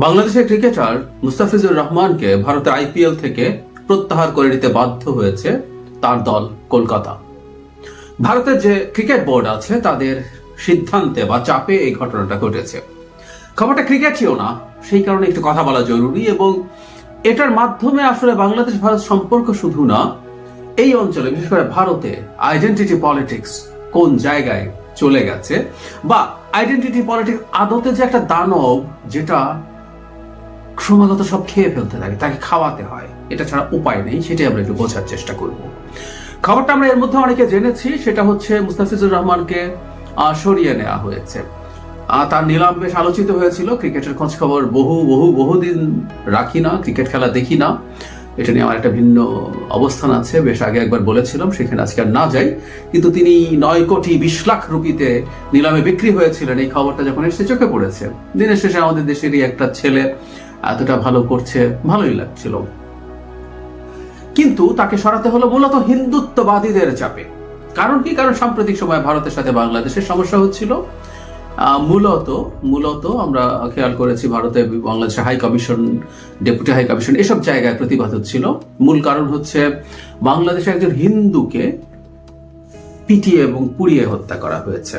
বাংলাদেশের ক্রিকেটার মুস্তাফিজুর রহমানকে ভারতের আইপিএল থেকে প্রত্যাহার করে নিতে বাধ্য হয়েছে তার দল কলকাতা। ভারতের যে ক্রিকেট বোর্ড আছে তাদের সিদ্ধান্তে বা চাপে এই ঘটনাটা ঘটেছে। খবরটা ক্রিকেটীয় না, সেই কারণে একটু কথা বলা জরুরি, এবং এটার মাধ্যমে আসলে বাংলাদেশ ভারত সম্পর্ক শুধু না, এই অঞ্চলে বিশেষ করে ভারতে আইডেন্টিটি পলিটিক্স কোন জায়গায় চলে গেছে, বা আইডেন্টিটি পলিটিক্স আদতে যে একটা দানব যেটা ক্রমাগত সব খেয়ে ফেলতে থাকে, তাকে খাওয়াতে হয়, এটা ছাড়া উপায় নেই, সেটাই আমরা একটু বোঝার চেষ্টা করব। খবরটা আমরা এর মধ্যে অনেকে জেনেছি, সেটা হচ্ছে মুস্তাফিজুর রহমানকে সরিয়ে নেওয়া হয়েছে। তার নিলাম বেশ আলোচিত হয়েছিল। ক্রিকেটের খোঁজ খবর বহুদিন রাখি না, ক্রিকেট খেলা দেখি না, এটা নিয়ে আমার একটা ভিন্ন অবস্থান আছে, বেশ আগে একবার বলেছিলাম, সেখানে আজকে আর না যাই। কিন্তু তিনি 9,20,00,000 রুপিতে নিলামে বিক্রি হয়েছিলেন, এই খবরটা যখন এসে চোখে পড়েছে। দিনের শেষে আমাদের দেশেরই একটা ছেলে এতটা ভালো করছে, ভালোই লাগছিল। কিন্তু তাকে সরাতে হলো মূলত হিন্দুত্ববাদীদের চাপে। কারণ কি? কারণ সাম্প্রতিক সময়ে ভারতের সাথে বাংলাদেশের সমস্যা হচ্ছিল। মূলত আমরা খেয়াল করেছি ভারতে বাংলাদেশের high commission, deputy high commission, এসব জায়গায় প্রতিবাদ হচ্ছিল। মূল কারণ হচ্ছে বাংলাদেশে একজন হিন্দুকে পিটিয়ে এবং পুড়িয়ে হত্যা করা হয়েছে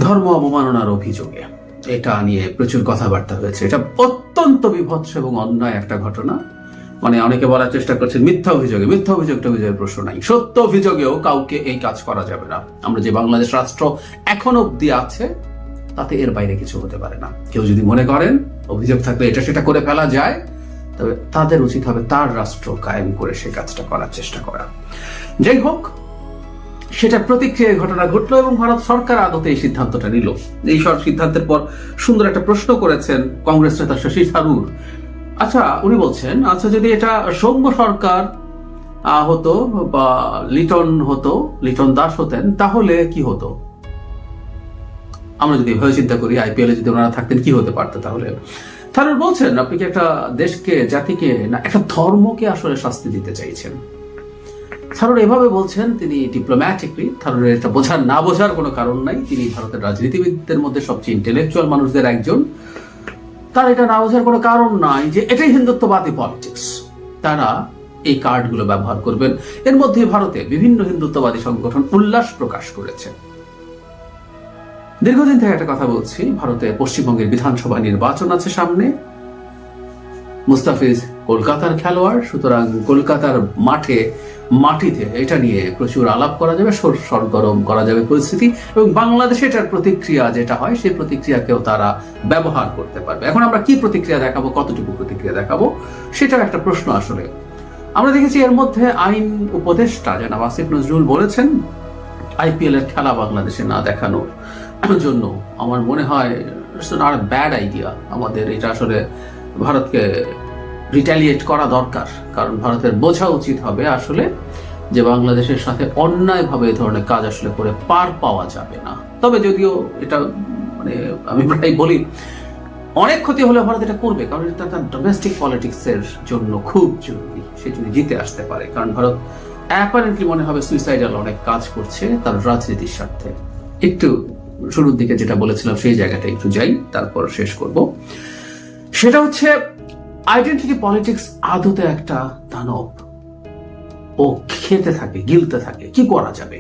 ধর্ম অবমাননার অভিযোগে। এটা নিয়ে প্রচুর কথাবার্তা হয়েছে। এটা অত্যন্ত বিভৎস এবং অন্যায় একটা ঘটনা। মানে অনেকে বলার চেষ্টা করছেন মিথ্যা অভিযোগের প্রশ্ন নাই, সত্য অভিযোগেও কাউকে এই কাজ করা যাবে না। আমরা যে বাংলাদেশ রাষ্ট্র এখন অব্দি আছে, তাতে এর বাইরে কিছু হতে পারে না। কেউ যদি মনে করেন অভিযোগ থাকলে এটা সেটা করে ফেলা যায়, তবে তাদের উচিত হবে তার রাষ্ট্র কায়েম করে সেই কাজটা করার চেষ্টা করা। যাই হোক, সেটার প্রতিক্রিয়ায় ঘটনা ঘটলো এবং ভারত সরকার আদতে এই সিদ্ধান্তটা নিল। এই সব সিদ্ধান্তের পর সুন্দর একটা প্রশ্ন করেছেন কংগ্রেস নেতা শশী থারুর। আচ্ছা, উনি বলছেন, আচ্ছা যদি এটা সৌম্য সরকার হতো বা লিটন দাস হতেন, তাহলে কি হতো? আমরা যদি ভেবে চিন্তা করি আইপিএল এ যদি ওনারা থাকতেন কি হতে পারতো তাহলে? থারুর বলছেন, আপনি কি একটা দেশকে, জাতিকে না একটা ধর্মকে আসলে শাস্তি দিতে চাইছেন? থারুর এভাবে বলছেন, তিনি ডিপ্লোম্যাটিকলি, থারুরের এটা না বোঝার কোনো কারণ নাই। তিনি ভারতের রাজনীতিবিদদের মধ্যে সবচেয়ে ইন্টেলেকচুয়াল মানুষদের একজন। তার এটা না বোঝার কোনো কারণ নাই যে এটাই হিন্দুত্ববাদী পলিটিক্স। তারা এই কার্ডগুলো ব্যবহার করবেন। এর মধ্যে ভারতে বিভিন্ন হিন্দুত্ববাদী সংগঠন উল্লাস প্রকাশ করেছে। দীর্ঘদিন থেকে একটা কথা বলছি, ভারতে পশ্চিমবঙ্গের বিধানসভা নির্বাচন আছে সামনে। মুস্তাফিজ কলকাতার খেলোয়াড়, সুতরাং কলকাতার মাটিতে এটা নিয়ে প্রচুর আলাপ করা যাবে, সরগরম করা যাবে পরিস্থিতি, এবং বাংলাদেশে এটার প্রতিক্রিয়া যেটা হয় সেই প্রতিক্রিয়াকেও তারা ব্যবহার করতে পারবে। এখন আমরা কি প্রতিক্রিয়া দেখাবো, কতটুকু প্রতিক্রিয়া দেখাবো, সেটার একটা প্রশ্ন আসলে। আমরা দেখেছি এর মধ্যে আইন উপদেষ্টা জনাব আসিফ নজরুল বলেছেন আইপিএল এর খেলা বাংলাদেশে না দেখানোর জন্য। আমার মনে হয় আর ব্যাড আইডিয়া। আমাদের এটা আসলে ভারতকে রিটালিয়েট করা দরকার, কারণ ভারতের বোঝা উচিত হবে আসলে যে বাংলাদেশের সাথে অন্যায়ভাবে এই ধরনের কাজ আসলে করে পার পাওয়া যাবে না। তবে যদিও এটা মানে আমি প্রায় বলি অনেক ক্ষতি হলে ভারত এটা করবে, কারণ এটা তার ডোমেস্টিক পলিটিক্সের জন্য খুব জরুরি। সে যদি জিতে আসতে পারে, কারণ ভারত অ্যাপারেন্টলি মনে হবে সুইসাইডাল অনেক কাজ করছে তার রাজনীতির স্বার্থে। একটু শুরুর দিকে যেটা বলেছিলাম সেই জায়গাটা একটু যাই, তারপর শেষ করব। সেটা হচ্ছে আইডেন্টিটি পলিটিক্স আদতে একটা দানব। ও খেতে থাকে, গিলতে থাকে, কি করা যাবে?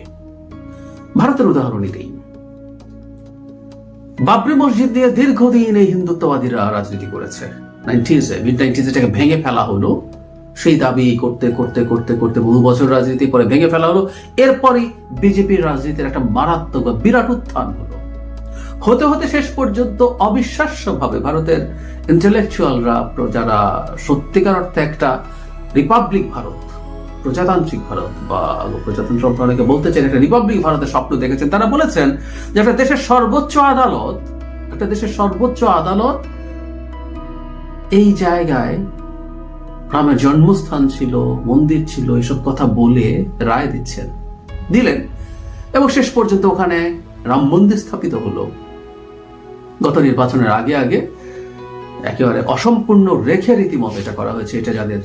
ভারতের উদাহরণই দেই। বাবরি মসজিদ দিয়ে দীর্ঘদিন এই হিন্দুত্ববাদীরা রাজনীতি করেছে। মিড 90s এটাকে ভেঙে ফেলা হলো। সেই দাবি করতে করতে করতে করতে বহু বছর রাজনীতি করে ভেঙে ফেলা হলো। এরপরই বিজেপির রাজনীতির একটা মারাত্মক বা বিরাট উত্থান হলো। হতে হতে শেষ পর্যন্ত অবিশ্বাস্যভাবে ভারতের ইন্টেলেকচুয়ালরা, যারা সত্যিকার অর্থে একটা রিপাবলিক ভারত, প্রজাতান্ত্রিক ভারত বা প্রজাতন্ত্র অনেকে বলতে চান, একটা রিপাবলিক ভারতের স্বপ্ন দেখেছেন, তারা বলেছেন যে একটা দেশের সর্বোচ্চ আদালত এই জায়গায় রামের জন্মস্থান ছিল, মন্দির ছিল, এসব কথা বলে রায় দিলেন, এবং শেষ পর্যন্ত ওখানে রাম মন্দির স্থাপিত হলো। গত নির্বাচনের আগে একেবারে অসম্পূর্ণ রেখে রীতিমতো এটা করা হয়েছে। এটা যাদের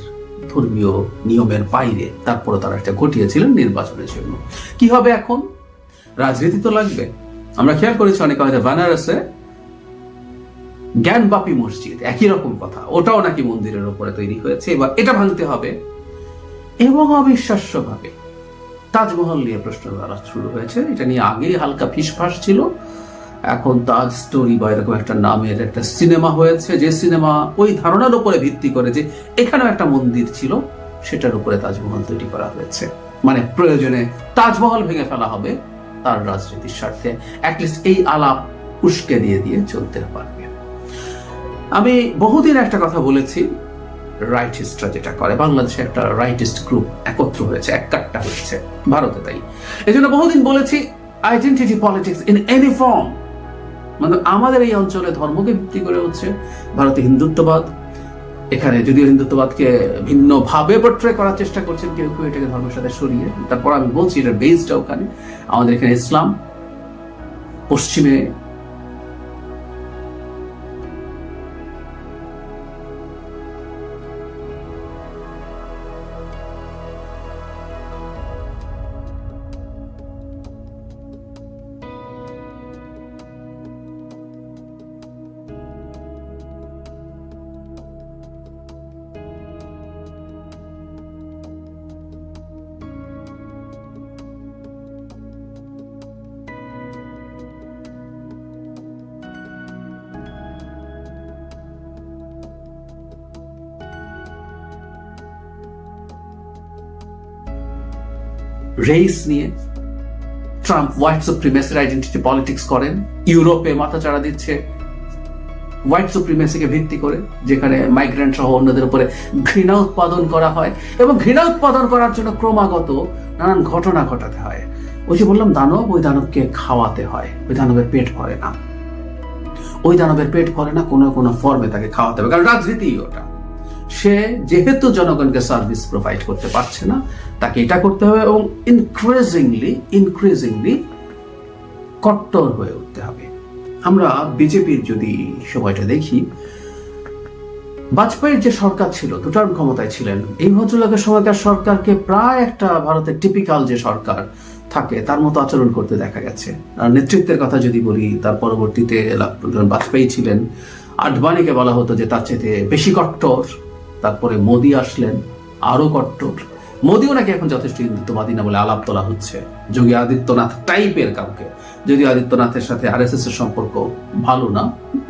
ধর্মীয় নিয়মের বাইরে, তারপরে তারা এটা ঘটিয়েছিলেন নির্বাচনের জন্য। কি হবে এখন? রাজনীতি তো লাগবে। আমরা খেয়াল করেছি অনেকে হয়তো বেনারসে জ্ঞানবাপী মসজিদ, একই রকম কথা, ওটাও নাকি মন্দিরের উপরে তৈরি হয়েছে, এবার এটা ভাঙতে হবে। এবং অবিশ্বাস্যভাবে তাজমহল নিয়ে প্রশ্ন করা শুরু হয়েছে। এটা নিয়ে আগেই হালকা ফিসফাস ছিল, এখন তাজ স্টোরি বা এরকম একটা নামের একটা সিনেমা হয়েছে, যে সিনেমা ওই ধারণার উপরে ভিত্তি করে যে এখানেও একটা মন্দির ছিল, সেটার উপরে তাজমহল তৈরি করা হয়েছে। মানে প্রয়োজনে তাজমহল ভেঙে ফেলা হবে তার রাজনীতির স্বার্থে, অ্যাটলিস্ট এই আলাপ উস্কে দিয়ে দিয়ে চলতে পারবে। আমি বহুদিন একটা কথা বলেছি, রাইটিস্টরা যেটা করে, বাংলাদেশে একটা রাইটিস্ট গ্রুপ একত্র হয়েছে, এককাট্টা হয়েছে, ভারতে তাই। এই জন্য বহুদিন বলেছি identity politics in any form, মানে আমাদের এই অঞ্চলে ধর্মকে ভিত্তি করে হচ্ছে ভারতে হিন্দুত্ববাদ। এখানে যদিও হিন্দুত্ববাদকে ভিন্নভাবে পোর্ট্রে করার চেষ্টা করছেন কেউ কেউ, এটাকে ধর্মের সাথে সরিয়ে, তারপর আমি বলছি এটা বেসটা ওখানে। আমাদের এখানে ইসলাম, পশ্চিমে রেস নিয়ে ট্রাম্প হোয়াইট সুপ্রিমেসির আইডেন্টিটি পলিটিক্স করেন, ইউরোপে মাথাচাড়া দিচ্ছে হোয়াইট সুপ্রিমেসিকে ভিত্তি করে, যেখানে মাইগ্রেন্ট সহ অন্যদের উপরে ঘৃণা উৎপাদন করা হয়, এবং ঘৃণা উৎপাদন করার জন্য ক্রমাগত নানান ঘটনা ঘটাতে হয়। ওই যে বললাম দানব, ওই দানবকে খাওয়াতে হয়, ওই দানবের পেট ভরে না, ওই দানবের পেট ভরে না, কোনো কোনো ফর্মে তাকে খাওয়াতে হবে, কারণ রাজনীতি ওটা। সে যেহেতু জনগণকে সার্ভিস প্রোভাইড করতে পারছে না, তাকে এটা করতে হবে, এবং ইনক্রিজিংলি কট্টর হয়ে উঠতে হবে। আমরা বিজেপির যদি সময়টা দেখি, বাজপেয়ীর যে সরকার ছিল, 2 টার্ম ক্ষমতায় ছিলেন, এই ভদ্রলোকের সময়কার সরকারকে প্রায় একটা ভারতের টিপিক্যাল যে সরকার থাকে তার মতো আচরণ করতে দেখা গেছে। আর নেতৃত্বের কথা যদি বলি, তার পরবর্তীতে বাজপেয়ী ছিলেন, আডবাণীকে বলা হতো যে তার চেয়ে বেশি কট্টর, তারপরে মোদী আসলেন, আরো কট্টর। মোদীও নাকি এখন যথেষ্ট হিন্দুত্ববাদী না বলে আলাপ তোলা হচ্ছে, যোগী আদিত্যনাথ টাইপের কাউকে, যদি আদিত্যনাথের সাথে আরএসএস এর সম্পর্ক ভালো না,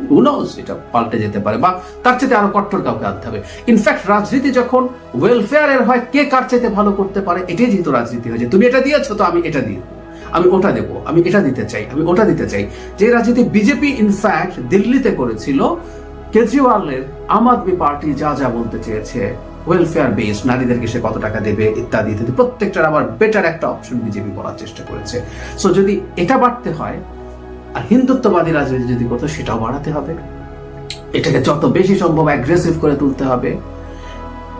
হু নোজ, এটা পাল্টে যেতে পারে, বা তার চাইতে আরো কট্টর কাউকে আনতে হবে। ইনফ্যাক্ট রাজনীতি যখন ওয়েলফেয়ারের হয়, কে কার চাইতে ভালো করতে পারে, এটাই যেহেতু রাজনীতি হয়েছে, তুমি এটা দিয়েছো তো আমি এটা দিয়ে, আমি ওটা দেবো, আমি এটা দিতে চাই, আমি ওটা দিতে চাই, যে রাজনীতি বিজেপি ইনফ্যাক্ট দিল্লিতে করেছিল। কেজরিওয়ালের আম আদমি পার্টি যা যা বলতে চেয়েছে, ওয়েলফেয়ার বেস, নারীদেরকে সে কত টাকা দেবে ইত্যাদি ইত্যাদি, প্রত্যেকটার আবার বেটার একটা অপশন বিজেপি বলার চেষ্টা করেছে। সো যদি এটা বাড়তে হয়, আর হিন্দুত্ববাদী রাজনীতি যদি করতো, সেটাও বাড়াতে হবে, এটাকে যত বেশি সম্ভব অ্যাগ্রেসিভ করে তুলতে হবে।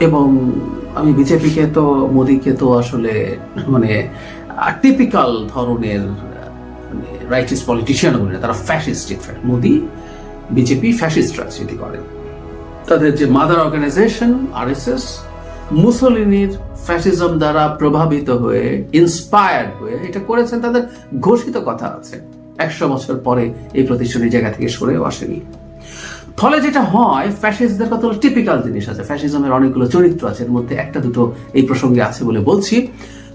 এবং আমি বিজেপিকে তো, মোদীকে তো আসলে মানে টিপিক্যাল ধরনের রাইটিস্ট পলিটিশিয়ান বলে না, তারা fascist. In fact Modi, BJP fascist রাজনীতি করেন। তাদের যে মাদার অর্গানাইজেশন আরএসএস, মুসোলিনির ফ্যাসিজম দ্বারা প্রভাবিত হয়ে, ইন্সপায়ার্ড হয়ে এটা করেছেন, তাদের ঘোষিত কথা আছে। 100 বছর পরে এই প্রতিষ্ঠানের জায়গা থেকে সরেও আসেনি। ফলে যেটা হয়, ফ্যাসিস্টদের কত টিপিক্যাল জিনিস আছে, ফ্যাসিজমের অনেকগুলো চরিত্র আছে, এর মধ্যে একটা দুটো এই প্রসঙ্গে আছে বলে বলছি।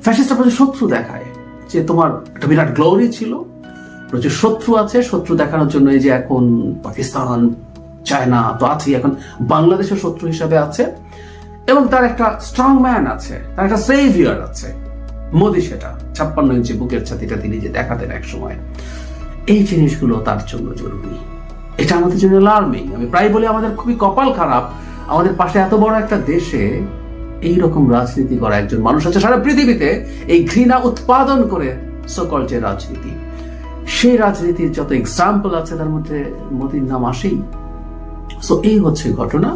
ফ্যাসিস্টরা প্রচুর শত্রু দেখায়, যে তোমার একটা বিরাট গ্লোরি ছিল, প্রচুর শত্রু আছে, শত্রু দেখানোর জন্য এই যে এখন পাকিস্তান, চায়না তো আছে, এখন বাংলাদেশের শত্রু হিসাবে আছে, এবং তার একটা স্ট্রং ম্যান আছে, তার একটা সেভিয়ার আছে, মোদী। সেটা 56 ইঞ্চি বুকের ছাতিটা তিনি যে দেখাতেন এক সময়, এই জিনিসগুলো তার জন্য জরুরি। এটা আমাদের জন্য অ্যালার্মিং। আমি প্রায় বলি আমাদের খুবই কপাল খারাপ, আমাদের পাশে এত বড় একটা দেশে এইরকম রাজনীতি করা একজন মানুষ আছে। সারা পৃথিবীতে এই ঘৃণা উৎপাদন করে সকল যে রাজনীতি, সেই রাজনীতির যত এক্সাম্পল আছে তার মধ্যে মোদীর নাম আসেই। সো এই হচ্ছে ঘটনা।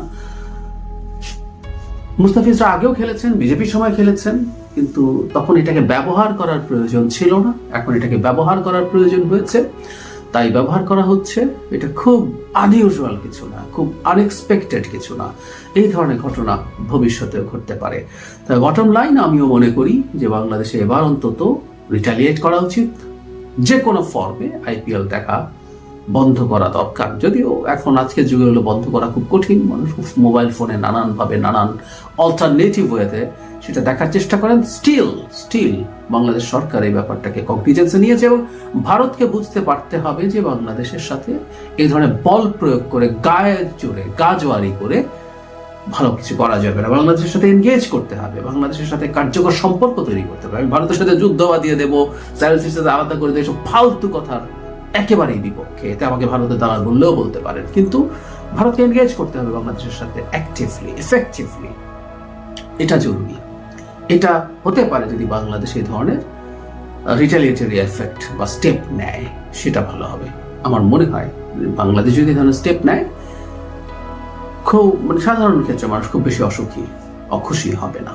মুস্তাফিজরা আগেও খেলেছেন, বিজেপির সময় খেলেছেন, কিন্তু তখন এটাকে ব্যবহার করার প্রয়োজন ছিল না, এখন এটাকে ব্যবহার করার প্রয়োজন হয়েছে, তাই ব্যবহার করা হচ্ছে। এটা খুব আনইউজুয়াল কিছু না, খুব আনএক্সপেক্টেড কিছু না। এই ধরনের ঘটনা ভবিষ্যতেও ঘটতে পারে। তাই বটম লাইন, আমিও মনে করি যে বাংলাদেশে এবার অন্তত রিটালিয়েট করা উচিত, যে কোনো ফর্মে আইপিএল দেখা বন্ধ করা দরকার। যদিও এখন আজকের যুগে হলো বন্ধ করা খুব কঠিন, মানুষ মোবাইল ফোনে নানানভাবে নানান অল্টারনেটিভ ওয়েতে সেটা দেখার চেষ্টা করেন। স্টিল বাংলাদেশ সরকার এই ব্যাপারটাকে কগনিজেন্সে নিয়েছে এবং ভারতকে বুঝতে পারতে হবে যে বাংলাদেশের সাথে এই ধরনের বল প্রয়োগ করে গায়ের জোরে গাজওয়ারি করে ভালো কিছু করা যাবে না। বাংলাদেশের সাথে এনগেজ করতে হবে, বাংলাদেশের সাথে কার্যকর সম্পর্ক তৈরি করতে হবে। আমি ভারতের সাথে যুদ্ধ বাঁধিয়ে দেবো, স্যারেলসির সাথে আলাদা করে দেবো, এসব ফালতু কথার একেবারেই বিপক্ষে। এতে আমাকে ভারতের দালাল বললেও বলতে পারেন, কিন্তু ভারতকে এনগেজ করতে হবে বাংলাদেশের সাথে অ্যাক্টিভলি, এফেক্টিভলি। এটা জরুরি। এটা হতে পারে যদি বাংলাদেশ এই ধরনের রিটালিয়েটরি এফেক্ট বা স্টেপ নেয়, সেটা ভালো হবে। আমার মনে হয় বাংলাদেশ যদি এই ধরনের স্টেপ নেয়, খুব সাধারণ ক্ষেত্রে মানুষ খুব বেশি অখুশি হবে না।